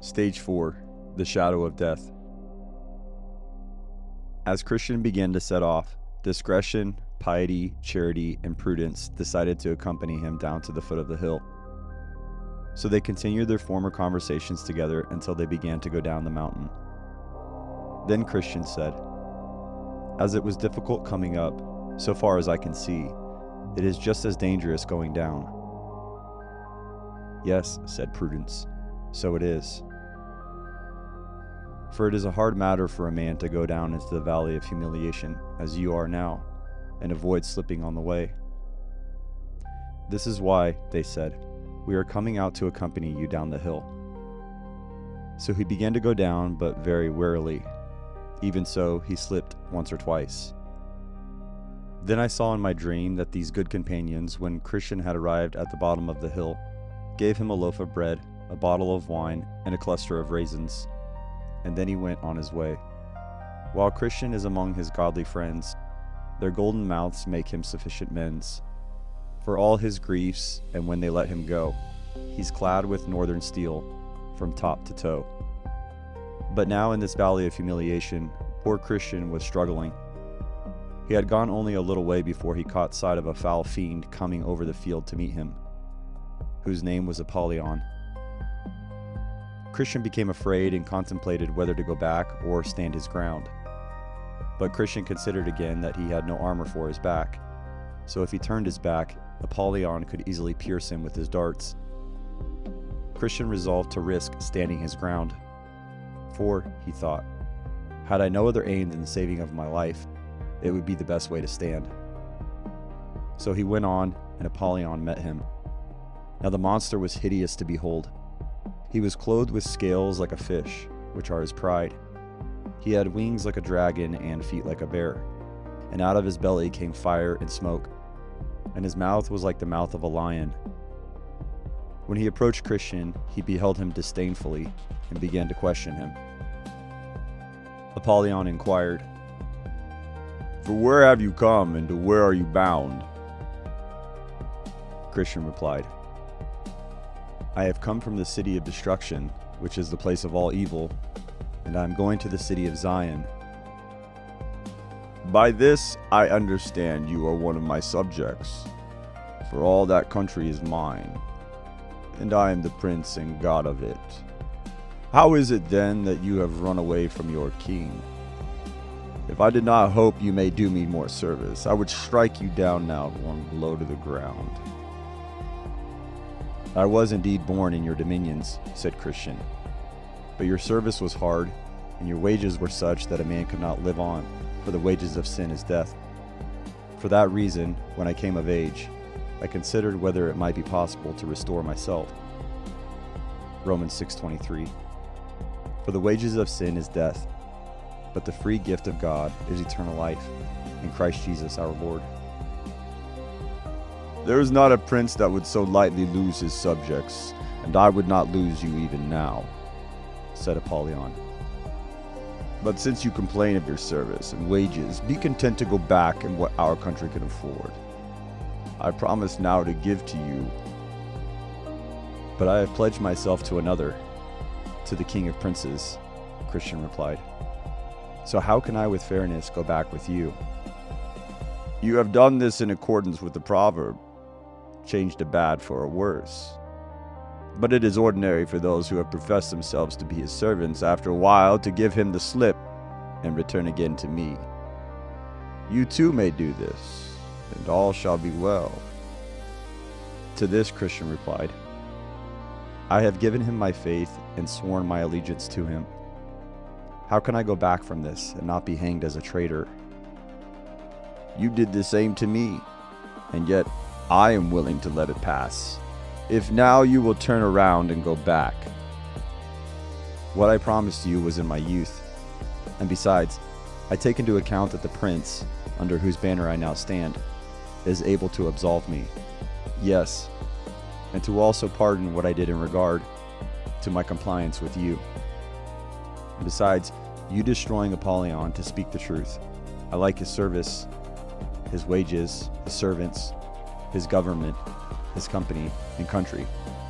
Stage 4. The Shadow of Death. As Christian began to set off, discretion, piety, charity, and prudence decided to accompany him down to the foot of the hill. So they continued their former conversations together until they began to go down the mountain. Then Christian said, "As it was difficult coming up, so far as I can see, it is just as dangerous going down." "Yes," said Prudence, "so it is. For it is a hard matter for a man to go down into the valley of humiliation, as you are now, and avoid slipping on the way." "This is why," they said, "we are coming out to accompany you down the hill." So he began to go down, but very warily. Even so, he slipped once or twice. Then I saw in my dream that these good companions, when Christian had arrived at the bottom of the hill, gave him a loaf of bread, a bottle of wine, and a cluster of raisins. And then he went on his way. While Christian is among his godly friends, their golden mouths make him sufficient mends for all his griefs, and when they let him go, he's clad with northern steel from top to toe. But now in this valley of humiliation, poor Christian was struggling. He had gone only a little way before he caught sight of a foul fiend coming over the field to meet him, whose name was Apollyon. Christian became afraid and contemplated whether to go back or stand his ground. But Christian considered again that he had no armor for his back, so if he turned his back, Apollyon could easily pierce him with his darts. Christian resolved to risk standing his ground, for, he thought, had I no other aim than the saving of my life, it would be the best way to stand. So he went on, and Apollyon met him. Now the monster was hideous to behold. He was clothed with scales like a fish, which are his pride. He had wings like a dragon and feet like a bear, and out of his belly came fire and smoke, and his mouth was like the mouth of a lion. When he approached Christian, he beheld him disdainfully and began to question him. Apollyon inquired, "For where have you come, and to where are you bound?" Christian replied, "I have come from the city of destruction, which is the place of all evil, and I am going to the city of Zion." "By this I understand you are one of my subjects, for all that country is mine, and I am the prince and god of it. How is it then that you have run away from your king? If I did not hope you may do me more service, I would strike you down now one blow to the ground." "I was indeed born in your dominions," said Christian, "but your service was hard, and your wages were such that a man could not live on, for the wages of sin is death. For that reason, when I came of age, I considered whether it might be possible to restore myself." Romans 6:23. For the wages of sin is death, but the free gift of God is eternal life in Christ Jesus our Lord. "There is not a prince that would so lightly lose his subjects, and I would not lose you even now," said Apollyon. "But since you complain of your service and wages, be content to go back in what our country can afford. I promise now to give to you." "But I have pledged myself to another, to the King of Princes," Christian replied. "So how can I with fairness go back with you?" "You have done this in accordance with the proverb, 'Changed a bad for a worse.' But it is ordinary for those who have professed themselves to be his servants after a while to give him the slip and return again to me. You too may do this, and all shall be well." To this Christian replied, "I have given him my faith and sworn my allegiance to him. How can I go back from this and not be hanged as a traitor?" "You did the same to me, and yet I am willing to let it pass, if now you will turn around and go back." "What I promised you was in my youth, and besides, I take into account that the prince, under whose banner I now stand, is able to absolve me. Yes, and to also pardon what I did in regard to my compliance with you. And besides, you destroying Apollyon to speak the truth, I like his service, his wages, his servants, his government, his company and country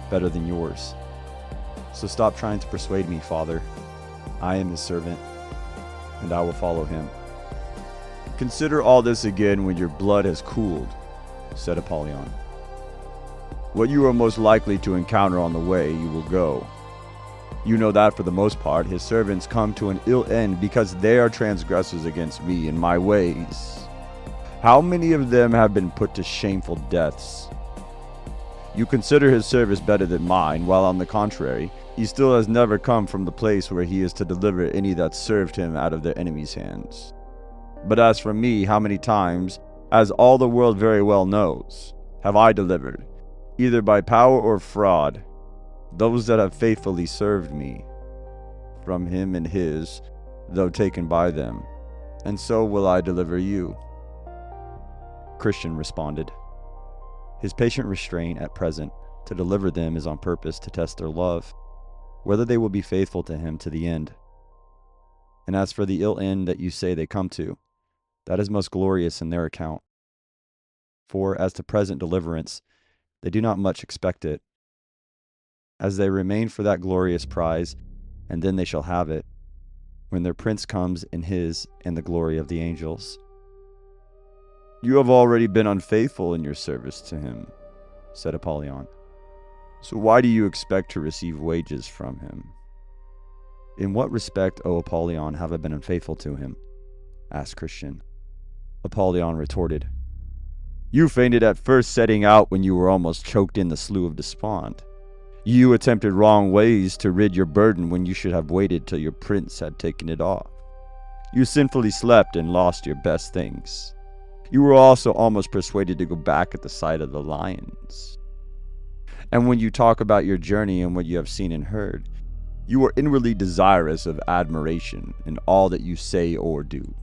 better than yours. So stop trying to persuade me, Father. I am his servant, and I will follow him." "Consider all this again when your blood has cooled," said Apollyon. "What you are most likely to encounter on the way, you will go. You know that for the most part his servants come to an ill end because they are transgressors against me and my ways. How many of them have been put to shameful deaths? You consider his service better than mine, while on the contrary, he still has never come from the place where he is to deliver any that served him out of their enemies' hands. But as for me, how many times, as all the world very well knows, have I delivered, either by power or fraud, those that have faithfully served me, from him and his, though taken by them, and so will I deliver you." Christian responded, "His patient restraint at present to deliver them is on purpose to test their love, whether they will be faithful to him to the end. And as for the ill end that you say they come to, that is most glorious in their account. For as to present deliverance, they do not much expect it, as they remain for that glorious prize, and then they shall have it, when their prince comes in his and the glory of the angels." "You have already been unfaithful in your service to him," said Apollyon. "So why do you expect to receive wages from him?" "In what respect, O Apollyon, have I been unfaithful to him?" asked Christian. Apollyon retorted, "You fainted at first setting out when you were almost choked in the slough of despond. You attempted wrong ways to rid your burden when you should have waited till your prince had taken it off. You sinfully slept and lost your best things. You were also almost persuaded to go back at the sight of the lions. And when you talk about your journey and what you have seen and heard, you are inwardly desirous of admiration in all that you say or do."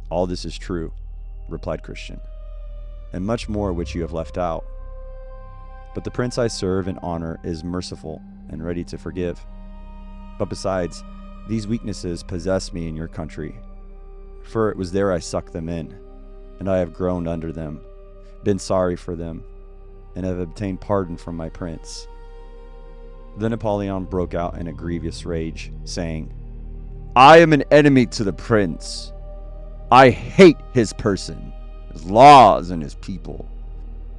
"All this is true," replied Christian, "and much more which you have left out. But the prince I serve and honor is merciful and ready to forgive. But besides, these weaknesses possess me in your country, for it was there I sucked them in, and I have groaned under them, been sorry for them, and have obtained pardon from my prince." Then Apollyon broke out in a grievous rage, saying, "I am an enemy to the prince. I hate his person, his laws, and his people.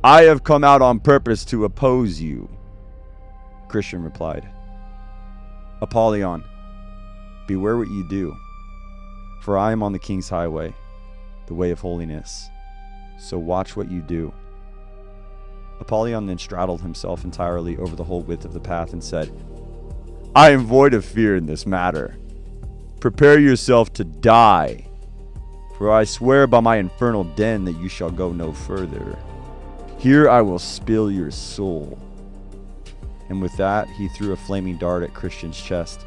I have come out on purpose to oppose you." Christian replied, "Apollyon, beware what you do, for I am on the king's highway, the way of holiness, so watch what you do." Apollyon then straddled himself entirely over the whole width of the path and said, "I am void of fear in this matter. Prepare yourself to die, for I swear by my infernal den that you shall go no further. Here I will spill your soul." And with that, he threw a flaming dart at Christian's chest.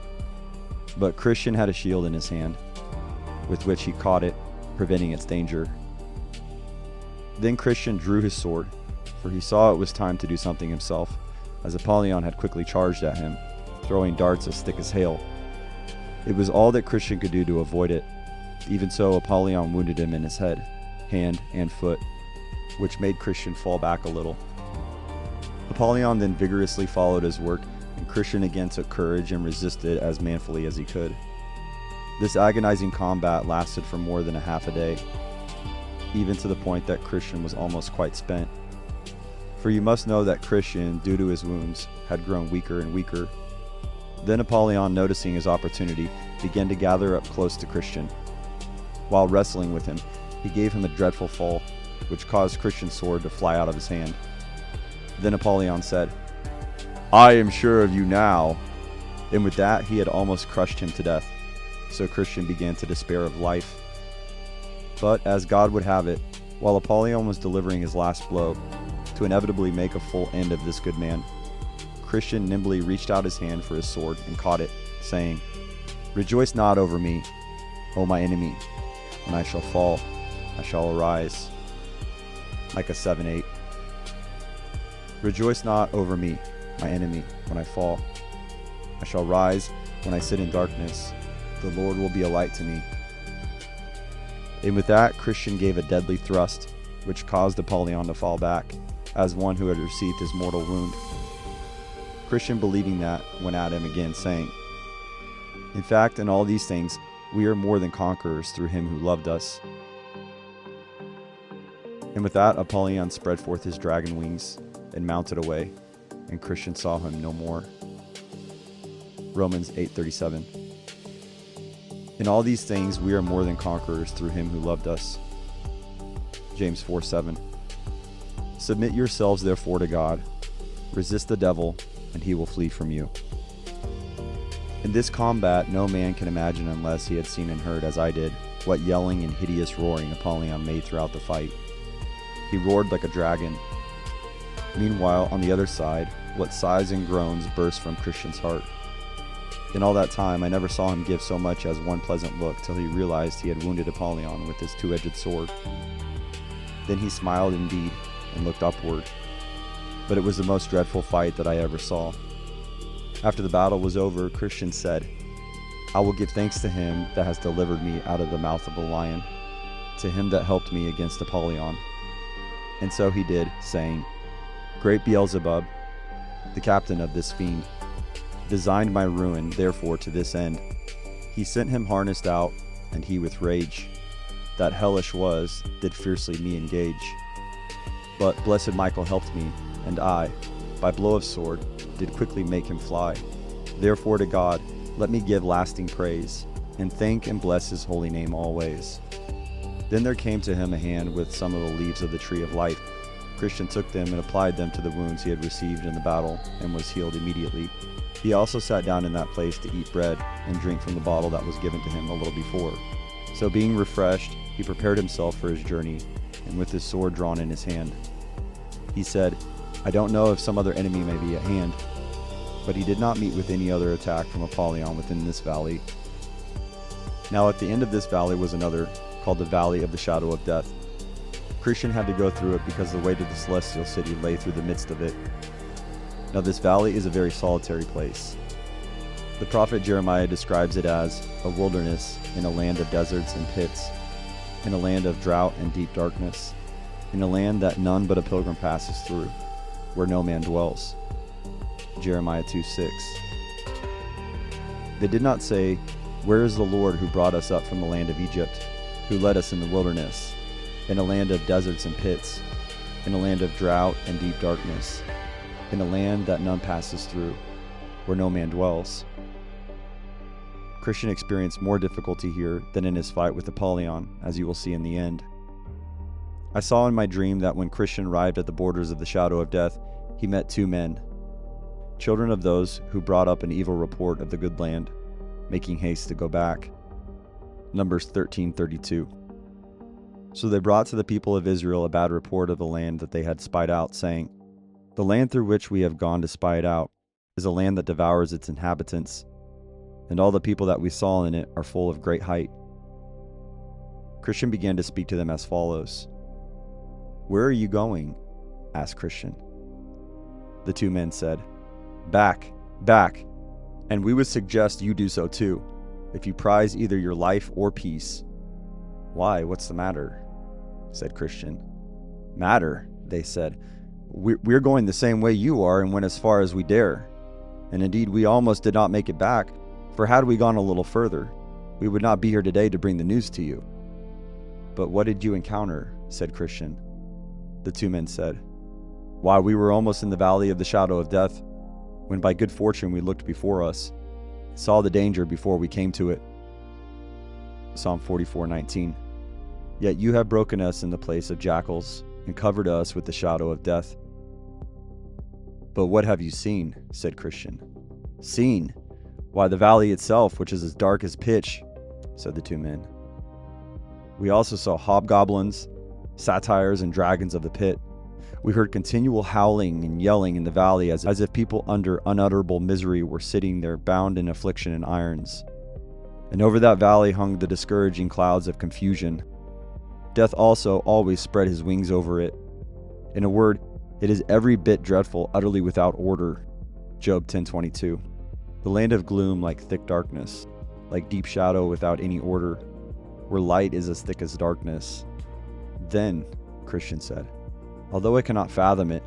But Christian had a shield in his hand, with which he caught it, preventing its danger. Then Christian drew his sword, for he saw it was time to do something himself, as Apollyon had quickly charged at him, throwing darts as thick as hail. It was all that Christian could do to avoid it. Even so, Apollyon wounded him in his head, hand, and foot, which made Christian fall back a little. Apollyon then vigorously followed his work, and Christian again took courage and resisted as manfully as he could. This agonizing combat lasted for more than a half a day, even to the point that Christian was almost quite spent. For you must know that Christian, due to his wounds, had grown weaker and weaker. Then Apollyon, noticing his opportunity, began to gather up close to Christian. While wrestling with him, he gave him a dreadful fall, which caused Christian's sword to fly out of his hand. Then Apollyon said, "I am sure of you now." And with that, he had almost crushed him to death. So Christian began to despair of life. But as God would have it, while Apollyon was delivering his last blow, to inevitably make a full end of this good man, Christian nimbly reached out his hand for his sword and caught it, saying, "Rejoice not over me, O my enemy. When I shall fall, I shall arise." Micah 7:8. "Rejoice not over me, my enemy, when I fall. I shall rise when I sit in darkness. The Lord will be a light to me." And with that, Christian gave a deadly thrust, which caused Apollyon to fall back, as one who had received his mortal wound. Christian, believing that, went at him again, saying, "In fact, in all these things, we are more than conquerors through him who loved us." And with that, Apollyon spread forth his dragon wings and mounted away, and Christian saw him no more. Romans 8:37. In all these things, we are more than conquerors through him who loved us. James 4:7. Submit yourselves therefore to God. Resist the devil, and he will flee from you. In this combat, no man can imagine unless he had seen and heard, as I did, what yelling and hideous roaring Apollyon made throughout the fight. He roared like a dragon. Meanwhile, on the other side, what sighs and groans burst from Christian's heart. In all that time, I never saw him give so much as one pleasant look till he realized he had wounded Apollyon with his two-edged sword. Then he smiled indeed and looked upward. But it was the most dreadful fight that I ever saw. After the battle was over, Christian said, "I will give thanks to him that has delivered me out of the mouth of the lion, to him that helped me against Apollyon." And so he did, saying, "Great Beelzebub, the captain of this fiend, designed my ruin, therefore to this end. He sent him harnessed out, and he with rage, that hellish was, did fiercely me engage. But blessed Michael helped me, and I, by blow of sword, did quickly make him fly. Therefore to God, let me give lasting praise, and thank and bless his holy name always." Then there came to him a hand with some of the leaves of the tree of life. Christian took them and applied them to the wounds he had received in the battle, and was healed immediately. He also sat down in that place to eat bread and drink from the bottle that was given to him a little before. So being refreshed, he prepared himself for his journey, and with his sword drawn in his hand, he said, "I don't know if some other enemy may be at hand." But he did not meet with any other attack from Apollyon within this valley. Now at the end of this valley was another, called the Valley of the Shadow of Death. Christian had to go through it because the way to the celestial city lay through the midst of it. Now this valley is a very solitary place. The prophet Jeremiah describes it as a wilderness in a land of deserts and pits, in a land of drought and deep darkness, in a land that none but a pilgrim passes through, where no man dwells. Jeremiah 2:6. They did not say, "Where is the Lord who brought us up from the land of Egypt, who led us in the wilderness, in a land of deserts and pits, in a land of drought and deep darkness, in a land that none passes through, where no man dwells." Christian experienced more difficulty here than in his fight with Apollyon, as you will see in the end. I saw in my dream that when Christian arrived at the borders of the shadow of death, he met two men, children of those who brought up an evil report of the good land, making haste to go back. Numbers 13:32. So they brought to the people of Israel a bad report of the land that they had spied out, saying, "The land through which we have gone to spy it out is a land that devours its inhabitants, and all the people that we saw in it are full of great height." Christian began to speak to them as follows. "Where are you going?" asked Christian. The two men said, "Back, back, and we would suggest you do so too, if you prize either your life or peace." "Why, what's the matter?" said Christian. "Matter," they said. We're going the same way you are and went as far as we dare. And indeed we almost did not make it back, for had we gone a little further, we would not be here today to bring the news to you." "But what did you encounter?" said Christian. The two men said, "Why, we were almost in the valley of the shadow of death, when by good fortune we looked before us, saw the danger before we came to it." Psalm 44:19. "Yet you have broken us in the place of jackals, and covered us with the shadow of death." "But what have you seen?" said Christian. "Seen? Why, the valley itself, which is as dark as pitch," said the two men. "We also saw hobgoblins, satyrs, and dragons of the pit. We heard continual howling and yelling in the valley, as if people under unutterable misery were sitting there bound in affliction and irons. And over that valley hung the discouraging clouds of confusion. Death also always spread his wings over it. In a word, it is every bit dreadful, utterly without order." Job 10:22. "The land of gloom like thick darkness, like deep shadow without any order, where light is as thick as darkness." "Then," Christian said, "although I cannot fathom it,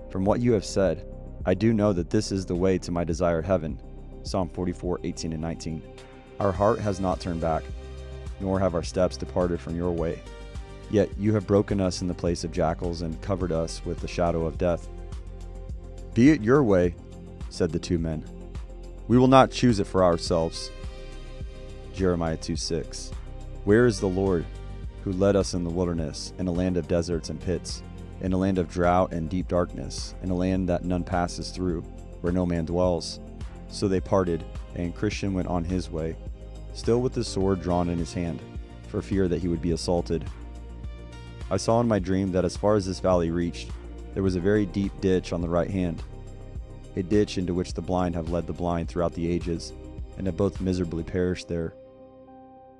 from what you have said, I do know that this is the way to my desired heaven. Psalm 44:18 and 19. Our heart has not turned back, nor have our steps departed from your way. Yet you have broken us in the place of jackals and covered us with the shadow of death. Be it your way, said the two men. We will not choose it for ourselves. Jeremiah 2:6. Where is the Lord, who led us in the wilderness, in a land of deserts and pits, in a land of drought and deep darkness, in a land that none passes through, where no man dwells? So they parted, and Christian went on his way, still with the sword drawn in his hand, for fear that he would be assaulted. I saw in my dream that as far as this valley reached, there was a very deep ditch on the right hand, a ditch into which the blind have led the blind throughout the ages, and have both miserably perished there.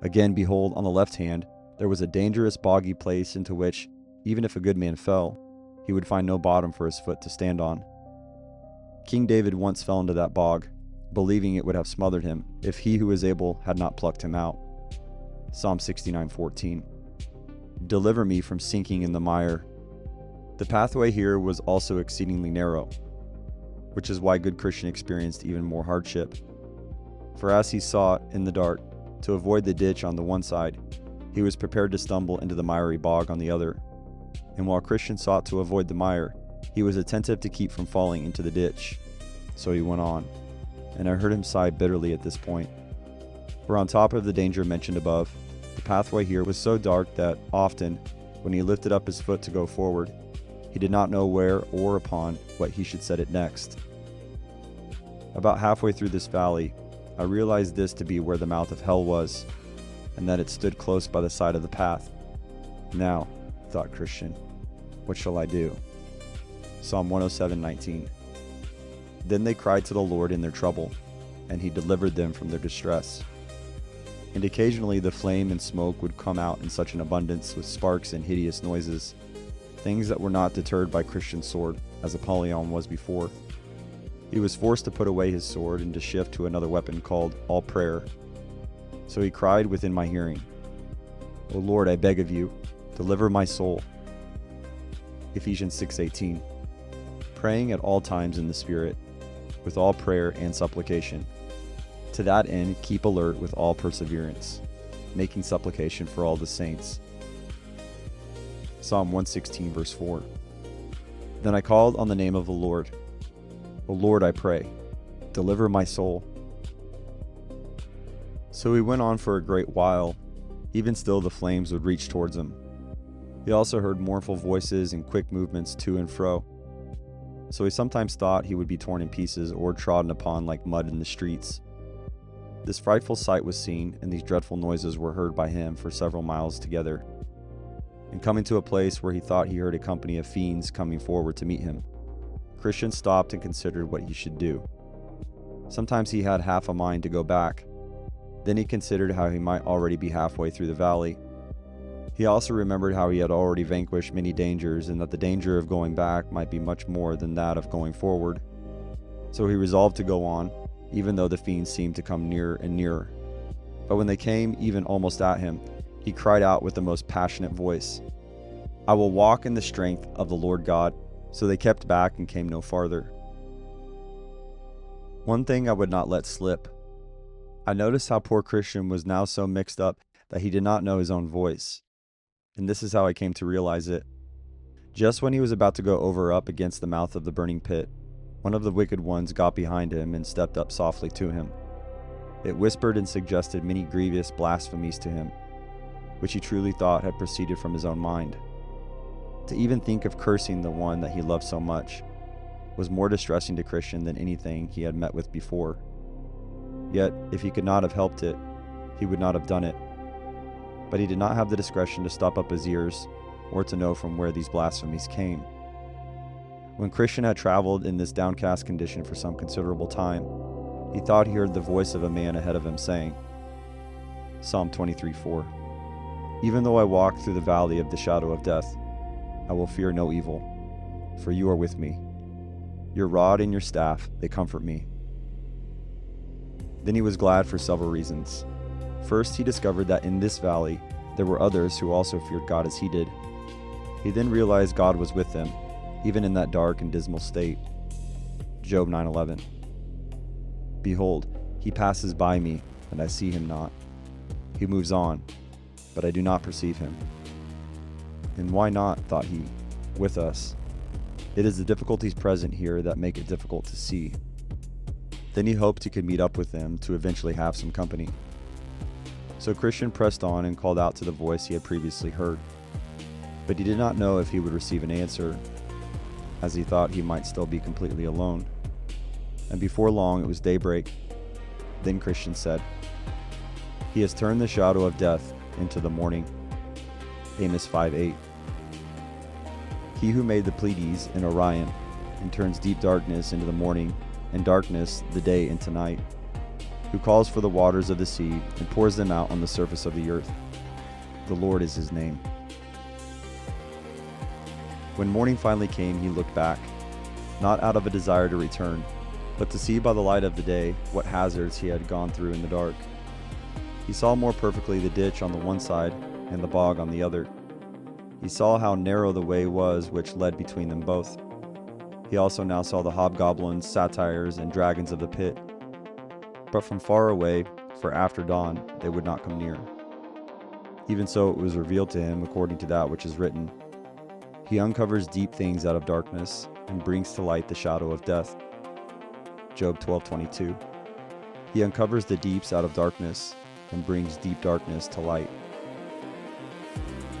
Again, behold, on the left hand, there was a dangerous boggy place into which, even if a good man fell, he would find no bottom for his foot to stand on. King David once fell into that bog, believing it would have smothered him if he who is able had not plucked him out. Psalm 69:14. Deliver me from sinking in the mire. The pathway here was also exceedingly narrow, which is why good Christian experienced even more hardship. For as he sought in the dark to avoid the ditch on the one side, he was prepared to stumble into the miry bog on the other. And while Christian sought to avoid the mire, he was attentive to keep from falling into the ditch. So he went on, and I heard him sigh bitterly at this point. For on top of the danger mentioned above, the pathway here was so dark that often, when he lifted up his foot to go forward, he did not know where or upon what he should set it next. About halfway through this valley, I realized this to be where the mouth of hell was, and that it stood close by the side of the path. Now, thought Christian, what shall I do? Psalm 107:19. Then they cried to the Lord in their trouble, and he delivered them from their distress. And occasionally the flame and smoke would come out in such an abundance with sparks and hideous noises, things that were not deterred by Christian's sword, as Apollyon was before. He was forced to put away his sword and to shift to another weapon called all prayer. So he cried within my hearing, O Lord, I beg of you, deliver my soul. Ephesians 6:18. Praying at all times in the Spirit, with all prayer and supplication. To that end, keep alert with all perseverance, making supplication for all the saints. Psalm 116, verse 4. Then I called on the name of the Lord. O Lord, I pray, deliver my soul. So he went on for a great while. Even still the flames would reach towards him. He also heard mournful voices and quick movements to and fro. So he sometimes thought he would be torn in pieces or trodden upon like mud in the streets. This frightful sight was seen, and these dreadful noises were heard by him for several miles together. And coming to a place where he thought he heard a company of fiends coming forward to meet him, Christian stopped and considered what he should do. Sometimes he had half a mind to go back. Then he considered how he might already be halfway through the valley. He also remembered how he had already vanquished many dangers, and that the danger of going back might be much more than that of going forward. So he resolved to go on, even though the fiends seemed to come nearer and nearer. But when they came even almost at him, he cried out with the most passionate voice, I will walk in the strength of the Lord God. So they kept back and came no farther. One thing I would not let slip. I noticed how poor Christian was now so mixed up that he did not know his own voice. And this is how I came to realize it. Just when he was about to go over up against the mouth of the burning pit, one of the wicked ones got behind him and stepped up softly to him. It whispered and suggested many grievous blasphemies to him, which he truly thought had proceeded from his own mind. To even think of cursing the one that he loved so much was more distressing to Christian than anything he had met with before. Yet, if he could not have helped it, he would not have done it. But he did not have the discretion to stop up his ears or to know from where these blasphemies came. When Christian had traveled in this downcast condition for some considerable time, he thought he heard the voice of a man ahead of him saying, Psalm 23:4. Even though I walk through the valley of the shadow of death, I will fear no evil, for you are with me. Your rod and your staff, they comfort me. Then he was glad for several reasons. First, he discovered that in this valley, there were others who also feared God as he did. He then realized God was with them, even in that dark and dismal state. Job 9:11. Behold, he passes by me, and I see him not. He moves on, but I do not perceive him. And why not, thought he, with us? It is the difficulties present here that make it difficult to see. Then he hoped he could meet up with them to eventually have some company. So Christian pressed on and called out to the voice he had previously heard. But he did not know if he would receive an answer, as he thought he might still be completely alone. And before long it was daybreak. Then Christian said, "He has turned the shadow of death into the morning." Amos 5:8. He who made the Pleiades and Orion, and turns deep darkness into the morning, and darkness the day into night, who calls for the waters of the sea and pours them out on the surface of the earth. The Lord is his name. When morning finally came, he looked back, not out of a desire to return, but to see by the light of the day what hazards he had gone through in the dark. He saw more perfectly the ditch on the one side and the bog on the other. He saw how narrow the way was which led between them both. He also now saw the hobgoblins, satyrs, and dragons of the pit. But from far away, for after dawn, they would not come near. Even so it was revealed to him according to that which is written. He uncovers deep things out of darkness, and brings to light the shadow of death. Job 12:22. He uncovers the deeps out of darkness, and brings deep darkness to light.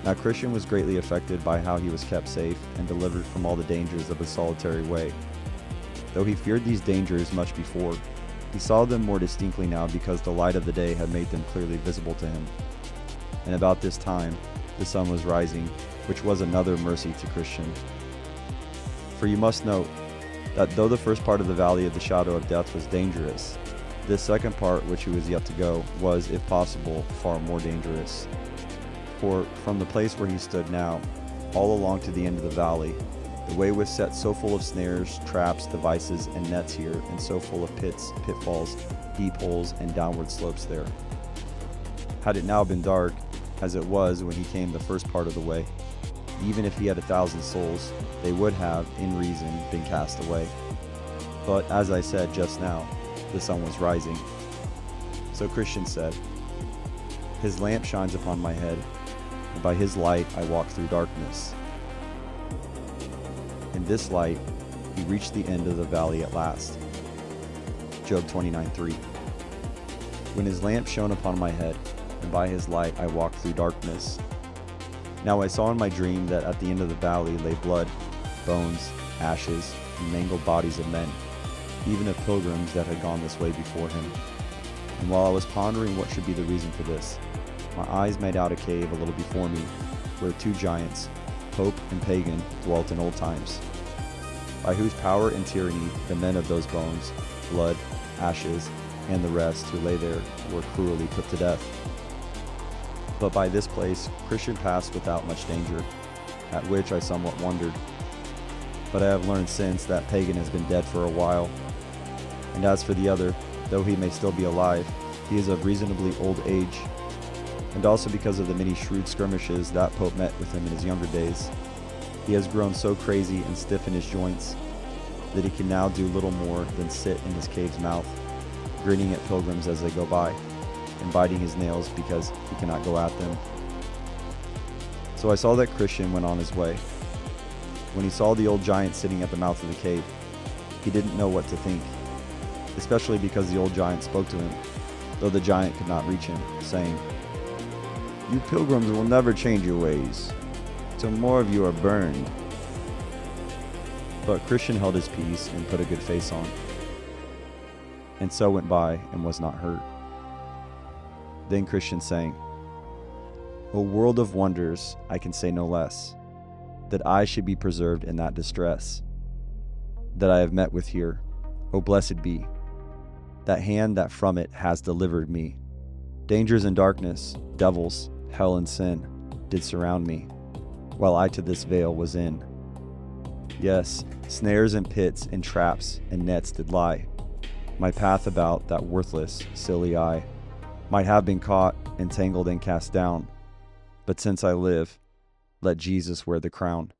Now Christian was greatly affected by how he was kept safe and delivered from all the dangers of a solitary way. Though he feared these dangers much before, he saw them more distinctly now because the light of the day had made them clearly visible to him. And about this time, the sun was rising, which was another mercy to Christian. For you must note that though the first part of the valley of the shadow of death was dangerous, this second part, which he was yet to go, was, if possible, far more dangerous. For from the place where he stood now, all along to the end of the valley, the way was set so full of snares, traps, devices, and nets here, and so full of pits, pitfalls, deep holes, and downward slopes there. Had it now been dark, as it was when he came the first part of the way, even if he had 1,000 souls, they would have, in reason, been cast away. But as I said just now, the sun was rising. So Christian said, "His lamp shines upon my head, and by his light I walk through darkness." In this light, he reached the end of the valley at last. Job 29:3. When his lamp shone upon my head, and by his light I walked through darkness. Now I saw in my dream that at the end of the valley lay blood, bones, ashes, and mangled bodies of men, even of pilgrims that had gone this way before him. And while I was pondering what should be the reason for this, my eyes made out a cave a little before me, where two giants, Pope and Pagan, dwelt in old times, by whose power and tyranny the men of those bones, blood, ashes, and the rest who lay there were cruelly put to death. But by this place Christian passed without much danger, at which I somewhat wondered. But I have learned since that Pagan has been dead for a while. And as for the other, though he may still be alive, he is of reasonably old age, and also because of the many shrewd skirmishes that Pope met with him in his younger days, he has grown so crazy and stiff in his joints that he can now do little more than sit in his cave's mouth, grinning at pilgrims as they go by, and biting his nails because he cannot go at them. So I saw that Christian went on his way. When he saw the old giant sitting at the mouth of the cave, he didn't know what to think, especially because the old giant spoke to him, though the giant could not reach him, saying, "You pilgrims will never change your ways, till more of you are burned." But Christian held his peace and put a good face on, and so went by and was not hurt. Then Christian sang, "O world of wonders, I can say no less, that I should be preserved in that distress that I have met with here. O blessed be that hand that from it has delivered me. Dangers and darkness, devils, hell and sin, did surround me, while I to this vale was in. Yes, snares and pits and traps and nets did lie my path about, that worthless, silly I might have been caught, entangled, and cast down. But since I live, let Jesus wear the crown."